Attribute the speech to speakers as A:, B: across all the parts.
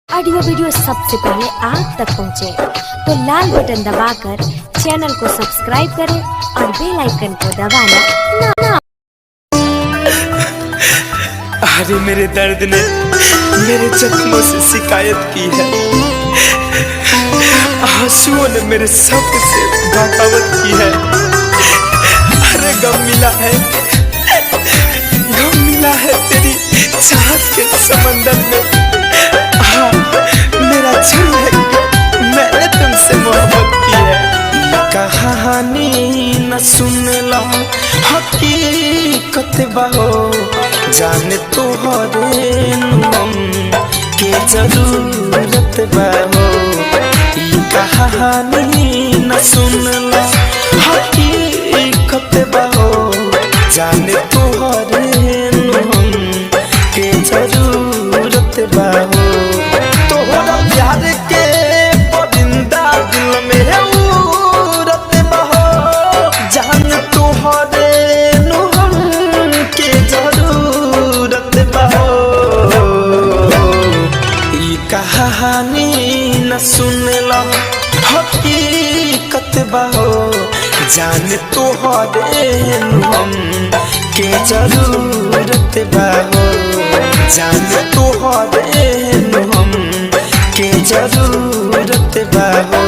A: Audio video सबसे पहले आप तक पहुंचे तो लाल बटन दबाकर चैनल को सब्सक्राइब करें और बेल आइकन को दबाना ना।
B: अरे मेरे दर्द ने मेरे जख्मों से शिकायत की है, आंसुओं ने मेरे शब्द से बगावत की है। अरे गम मिला है तेरी चाहत के समंदर में। हाँ, मेरा दिल है, मैंने तुमसे मोहब्बत की है। ये कहानी न सुन लो हकीकत बहो, जाने तोहरे नाम के जरूरत बहो। ये कहानी न सुन लो हकीकत बहो, जाने तोहरे नाम के जरूरत बहो। तोहरा प्यार के परिंदा दिल में उड़त बहो, जाने तोहरे नाम के जरूरत बहो। ये कहानी न सुन लो हकीकत बहो, जाने तोहरे नाम के जरूरत बहो, जाने तोहरे नाम के जरूरत बहो।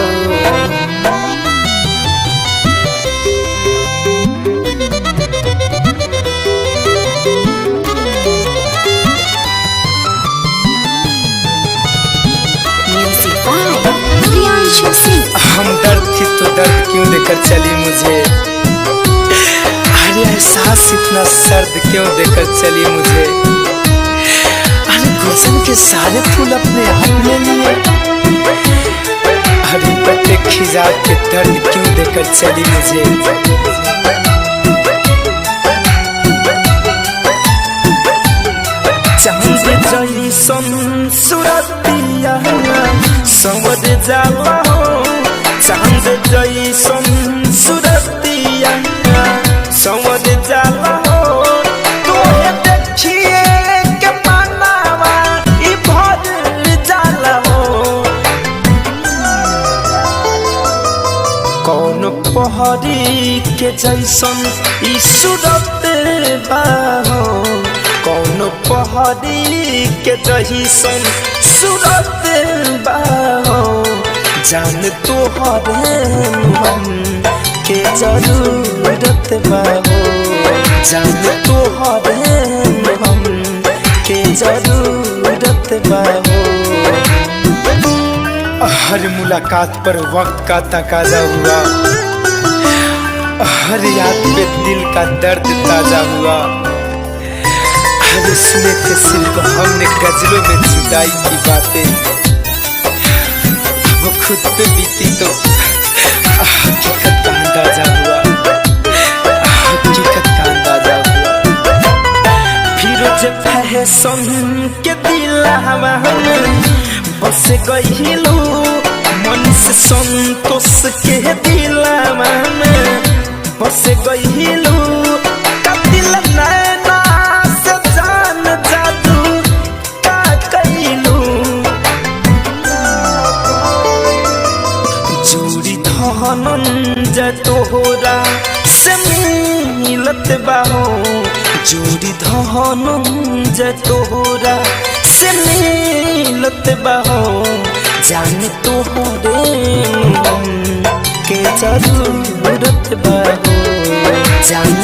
B: हम दर्द थी तो दर्द क्यों देकर चली मुझे, अरे एहसास इतना सर्द क्यों देकर चली मुझे। अरे गुलशन के सारे फूल अपने हाथ में लिए, अरे पत्ते खिजा के दर्द क्यों देकर चली मुझे। चांद जैसन सूरतिया संवर जाला हो, चांद जैसन सूरतिया संवर जाला हो। तोहे देखिए के मनावा ई भर जाला हो। कौन पहाड़ी के जैसन ई सूरत बाहो, कौन पहाड़ी के जैसन सूरत बाहो, जान तोहरे नाम के जरूरत बाहो, जान तोहरे नाम के जरूरत बाहो। हर मुलाकात पर वक्त का तकाजा हुआ, हर याद पे दिल का दर्द ताजा हुआ। हर सुने थे सिर्फ हमने गजलों में जुदाई की बातें, वो खुद पे बीती तो हकीकत का अंदाजा हुआ, हकीकत का अंदाजा हुआ। फिरोज फैशन के दिलवा में बस गइलू, मन से संतोष के दिलवा में बस गइलू। कतिल नैना से जान जादू का कइलू, जोड़ी धनंजय तोहरा से मिलत बाहो, जोड़ी धनंजय तोहरा से मिलत बाहो, जाने तोहरे नाम के जरूरत बाहो, जाने